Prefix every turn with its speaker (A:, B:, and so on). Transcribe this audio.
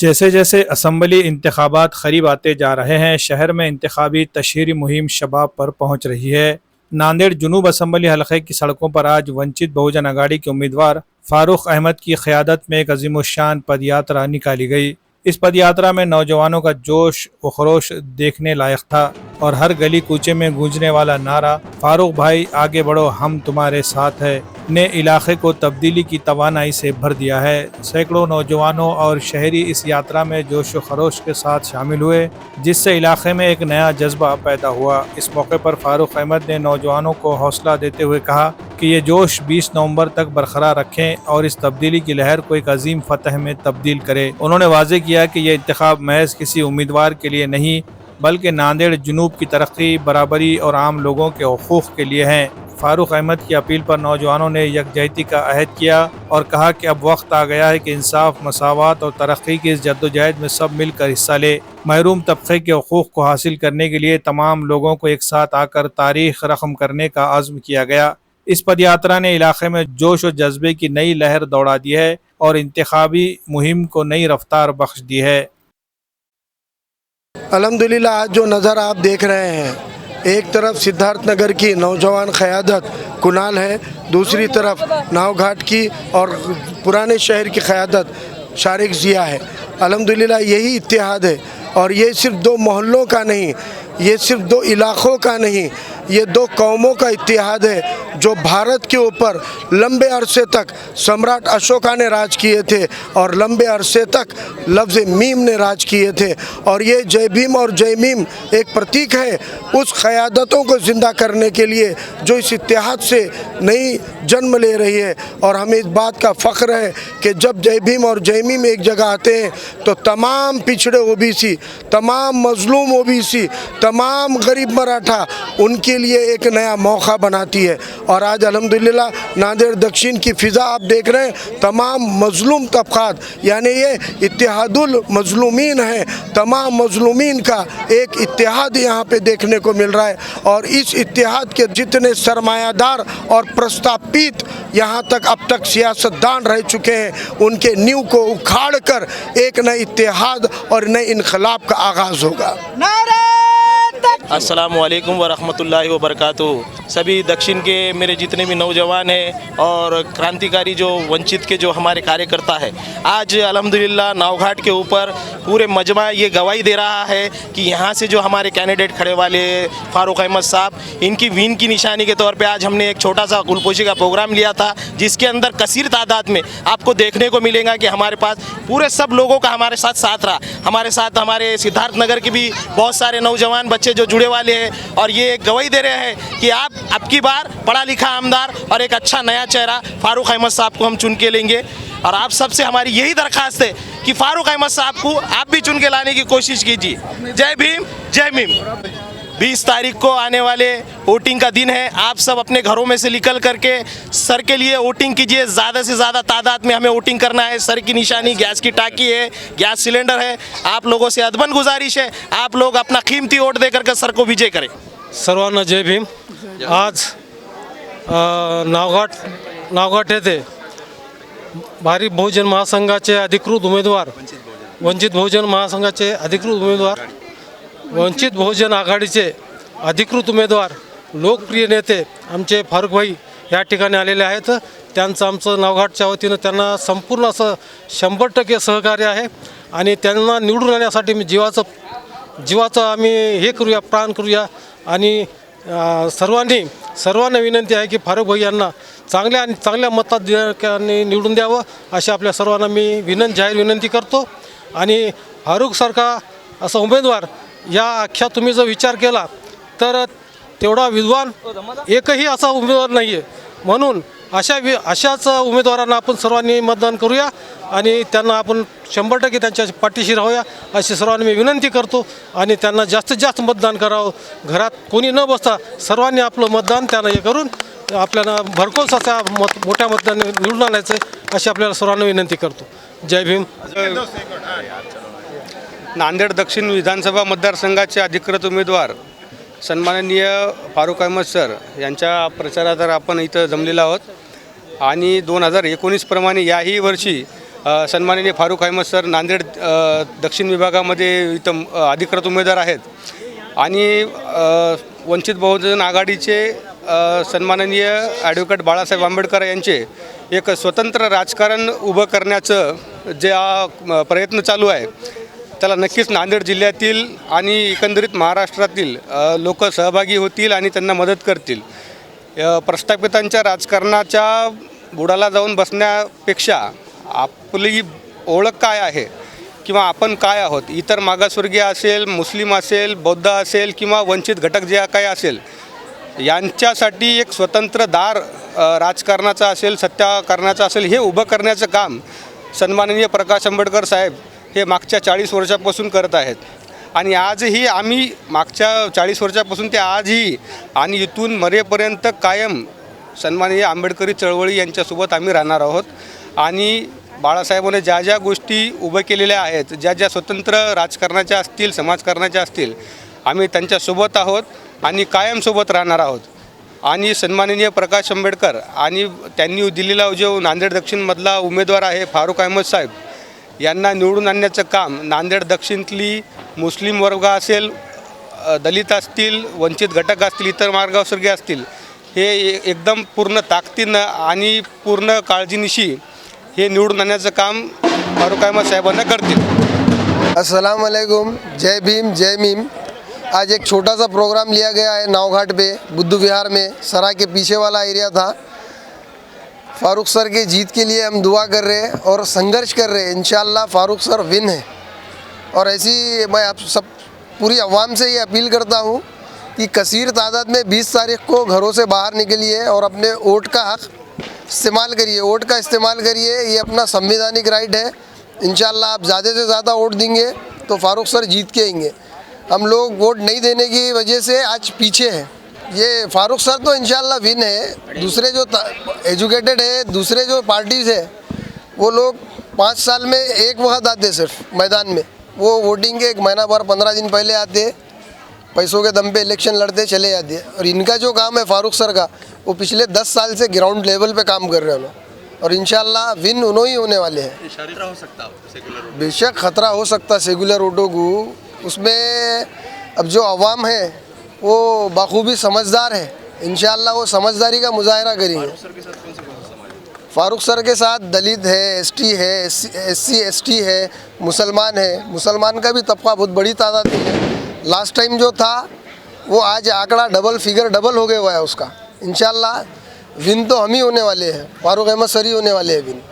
A: जैसे जैसे असम्बली इंतखाबात करीब आते जा रहे हैं, शहर में इंतखाबी तशहीरी मुहिम शबाब पर पहुंच रही है। नांदेड़ जुनूब असम्बली हलक़े की सड़कों पर आज वंचित बहुजन आघाड़ी के उम्मीदवार फारूक अहमद की क़यादत में एक अज़ीमुश्शान पदयात्रा निकाली गई। इस पदयात्रा में नौजवानों का जोश व खरोश देखने लायक था और हर गली कूचे में गूंजने वाला नारा फारूक भाई आगे बढ़ो हम तुम्हारे साथ है ने इलाके को तब्दीली की तवानाई से भर दिया है। सैकड़ों नौजवानों और शहरी इस यात्रा में जोश व खरोश के साथ शामिल हुए, जिससे इलाके में एक नया जज्बा पैदा हुआ। इस मौके पर फारूक अहमद ने नौजवानों को हौसला देते हुए कहा कि ये जोश 20 नवंबर तक बरकरार रखें और इस तब्दीली की लहर को एक अजीम फतह में तब्दील करें। उन्होंने वाज़ेह किया कि यह इंतखाब महज किसी उम्मीदवार के लिए नहीं बल्कि नांदेड़ जुनूब की तरक्की, बराबरी और आम लोगों के हकूक़ के लिए हैं। फारूक अहमद की अपील पर नौजवानों ने यकजहती का अहद किया और कहा कि अब वक्त आ गया है कि इंसाफ, मसावत और तरक्की की इस जद्दोजहद में सब मिलकर हिस्सा ले। महरूम तबके के हकूक़ को हासिल करने के लिए तमाम लोगों को एक साथ आकर तारीख रकम करने का आज़्म किया गया। इस पदयात्रा ने इलाके में जोश और जज्बे की नई लहर दौड़ा दी है और इंतखाबी मुहिम को नई रफ्तार बख्श दी है।
B: अल्हम्दुलिल्लाह, आज जो नज़र आप देख रहे हैं, एक तरफ सिद्धार्थनगर की नौजवान क़यादत कुणाल है, दूसरी तरफ नावघाट की और पुराने शहर की क़यादत शारिक ज़िया है। अल्हम्दुलिल्लाह यही इत्तेहाद है और ये सिर्फ दो मोहल्लों का नहीं, ये सिर्फ दो इलाक़ों का नहीं, ये दो कौमों का इत्तेहाद है जो भारत के ऊपर लंबे अरसे तक सम्राट अशोका ने राज किए थे और लंबे अरसे तक लफ्ज़ मीम ने राज किए थे। और ये जय भीम और जय मीम एक प्रतीक है उस क़यादतों को ज़िंदा करने के लिए जो इस इत्तेहाद से नई जन्म ले रही है। और हमें इस बात का फ़ख्र है कि जब जय भीम और जय मीम एक जगह आते हैं तो तमाम पिछड़े ओबीसी, तमाम मज़लूम ओबीसी, तमाम गरीब मराठा उनके लिए एक नया मौका बनाती है। और आज अल्हम्दुलिल्लाह नांदेड़ दक्षिण की फ़िज़ा आप देख रहे हैं, तमाम मज़लूम तबक़ात यानी ये इत्तेहादुल मज़लूमीन है, तमाम मज़लूमीन का एक इत्तेहाद यहाँ पे देखने को मिल रहा है। और इस इत्तेहाद के जितने सरमायादार और प्रस्तापित यहाँ तक अब तक सियासतदान रह चुके हैं, उनके नींव को उखाड़ कर एक नए इत्तेहाद और नए इनकलाब का आगाज़ होगा।
C: अस्सलामु अलैकुम वरहमतुल्लाहि वबरकातुहू। सभी दक्षिण के मेरे जितने भी नौजवान हैं और क्रांतिकारी जो वंचित के जो हमारे कार्यकर्ता है, आज अल्हम्दुलिल्लाह नावघाट के ऊपर पूरे मजमा ये गवाही दे रहा है कि यहाँ से जो हमारे कैंडिडेट खड़े वाले फारूक अहमद साहब, इनकी विन की निशानी के तौर पे आज हमने एक छोटा सा गुलपोशी का प्रोग्राम लिया था, जिसके अंदर कसीर तादाद में आपको देखने को मिलेगा कि हमारे पास पूरे सब लोगों का हमारे साथ रहा। हमारे साथ हमारे सिद्धार्थनगर के भी बहुत सारे नौजवान बच्चे जो जुड़े वाले हैं और ये गवाही दे रहे हैं कि आप अब की बार पढ़ा लिखा आमदार और एक अच्छा नया चेहरा फारूक अहमद साहब को हम चुन के लेंगे। और आप सबसे हमारी यही दरख्वास्त है कि फारूक अहमद साहब को आप भी चुन के लाने की कोशिश कीजिए। जय भीम जय मीम। 20 तारीख को आने वाले वोटिंग का दिन है। आप सब अपने घरों में से निकल करके सर के लिए वोटिंग कीजिए। ज़्यादा से ज़्यादा तादाद में हमें वोटिंग करना है। सर की निशानी गैस की टाकी है, गैस सिलेंडर है। आप लोगों से अदबन गुजारिश है, आप लोग अपना कीमती वोट दे करके सर को विजय करें।
D: सर्वांना जय भीम। आज नावघाट येथे भारी बहुजन महासंघाचे अधिकृत उमेदवार, वंचित बहुजन महासंघाचे अधिकृत उमेदवार, वंचित बहुजन आघाडीचे अधिकृत उमेदवार, लोकप्रिय नेते आमचे फारूक भाई या ठिकाणी आलेले आहेत। त्यांचं आमचं नावघाटच्या वतीनं त्यांना संपूर्ण असं 100% सहकार्य आहे आणि त्यांना निवडून आणण्यासाठी मी जीवाचं आम्ही हे करूया, प्राण करूया। आणि सर्वांना विनंती आहे की फारूक भाई यांना चांगल्या मताने निवडून द्यावं अशी आपल्या सर्वांना मी जाहीर विनंती करतो। आणि फारूकसारखा असा उमेदवार या अख्ख्या तुम्ही जर विचार केला तर तेवढा विद्वान एकही असा उमेदवार नाही आहे। म्हणून अशाच उमेदवारांना आपण सर्वांनी मतदान करूया आणि त्यांना आपण 100% त्यांच्या पाठीशी राहूया अशी सर्वांनी मी विनंती करतो। आणि त्यांना जास्तीत जास्त मतदान करावं, घरात कोणी न बसता सर्वांनी आपलं मतदान त्यांना हे करून आपल्याला भरघोस असा मोठ्या मतदानाने निवडून आणायचं अशी आपल्याला सर्वांना विनंती करतो। जय भीम।
E: नांदेड दक्षिण विधानसभा मतदारसंघाचे अधिकृत उमेदवार सन्माननीय फारूक अहमद सर यांच्या प्रचारार्थ आपण इथं जमलेलो आहोत। आणि 2019 प्रमाणे याही वर्षी सन्माननीय फारुख अहमद सर नांदेड दक्षिण विभागामध्ये इथं अधिकृत उमेदवार आहेत आणि वंचित बहुजन आघाडीचे सन्माननीय ॲडव्होकेट बाळासाहेब आंबेडकर यांचे एक स्वतंत्र राजकारण उभं करण्याचं जे प्रयत्न चालू आहे त्याला नक्कीच नांदेड जिल्ह्यातील आणि एकंदरीत महाराष्ट्रातील लोक सहभागी होतील आणि त्यांना मदत करतील. प्रस्थापितांच्या राजकारणाच्या बुडाला जाऊन बसण्यापेक्षा आपली ओळख काय आहे किंवा आपण काय आहोत, इतर मागासवर्गीय असेल, मुस्लिम असेल, बौद्ध असेल किंवा वंचित घटक जे काही असेल यांच्यासाठी एक स्वतंत्र दार राजकारणाचा असेल, सत्ताकारणाचा असेल हे उभं करण्याचं काम सन्माननीय प्रकाश आंबेडकर साहेब हे मागच्या 40 वर्षापासून करत आहेत. आणि आजही आम्ही मागच्या 40 वर्षापासून ते आजही आणि इथून मरेपर्यंत कायम सन्माननीय आंबेडकरी चळवळी यांच्यासोबत आम्ही राहणार आहोत. आणि बाळासाहेबांनी ज्या ज्या गोष्टी उभं केलेल्या आहेत, ज्या ज्या स्वतंत्र राजकारणाच्या असतील, समाजकारणाच्या असतील, आम्ही त्यांच्यासोबत आहोत आणि कायमसोबत राहणार आहोत. आणि सन्माननीय प्रकाश आंबेडकर आणि त्यांनी दिलेला जो नांदेड दक्षिणमधला उमेदवार आहे फारुख अहमद साहेब यांना निवडून आणण्याचं काम नांदेड दक्षिणतली मुस्लिम वर्ग असेल, दलित असतील, वंचित घटक असतील, इतर मागासवर्गीय असतील हे एकदम पूर्ण ताकदीनं आणि पूर्ण काळजीनिशी हे निवडून आणण्याचं काम फारुख अहमद साहेबांना करतील.
F: अस्सलाम वालेकुम, जय भीम जय मीम. आज एक छोटा सा प्रोग्राम लिया गया है नावघाट पे, बुद्ध विहार में, सरा के पीछे वाला एरिया था. फारूक सर के जीत के लिए हम दुआ कर रहे हैं और संघर्ष कर रहे हैं. इंशाअल्लाह फारूक सर विन है. और ऐसी मैं आप सब पूरी अवाम से ये अपील करता हूँ कि कसीर तादाद में 20 तारीख को घरों से बाहर निकलिए और अपने वोट का हक इस्तेमाल करिए. वोट का इस्तेमाल करिए, ये अपना संवैधानिक राइट है. इंशाअल्लाह आप ज़्यादा से ज़्यादा वोट देंगे तो फारूक सर जीत के आएंगे. हम लोग वोट नहीं देने की वजह से आज पीछे हैं. ये फारूक सर तो इंशाअल्लाह विन है. दूसरे जो एजुकेटेड है, दूसरे जो पार्टीज़ है वो लोग 5 साल में एक वक्त आते सिर्फ मैदान में. वो वोटिंग के 1 महीना भर 15 दिन पहले आते, पैसों के दम पे इलेक्शन लड़ते चले जाते हैं. और इनका जो काम है फारूक सर का, वो पिछले 10 साल से ग्राउंड लेवल पे काम कर रहे हैं और इंशाअल्लाह विन उन्होंने ही होने वाले हैं. बेशक खतरा हो सकता सेकुलर वोटों को. उसमें अब जो अवाम है वो बखूबी समझदार है. इंशाअल्लाह वो समझदारी का मुजाहरा करेंगे. फारूक सर के साथ दलित है, एसटी है, एससी एसटी है, मुसलमान है. मुसलमान का भी तबका बहुत बड़ी तादाद है. लास्ट टाइम जो था वो आज आंकड़ा डबल हो गया हुआ है उसका. इंशाअल्लाह विन तो हम ही होने वाले हैं. फारूक अहमद सर ही होने वाले हैं विन.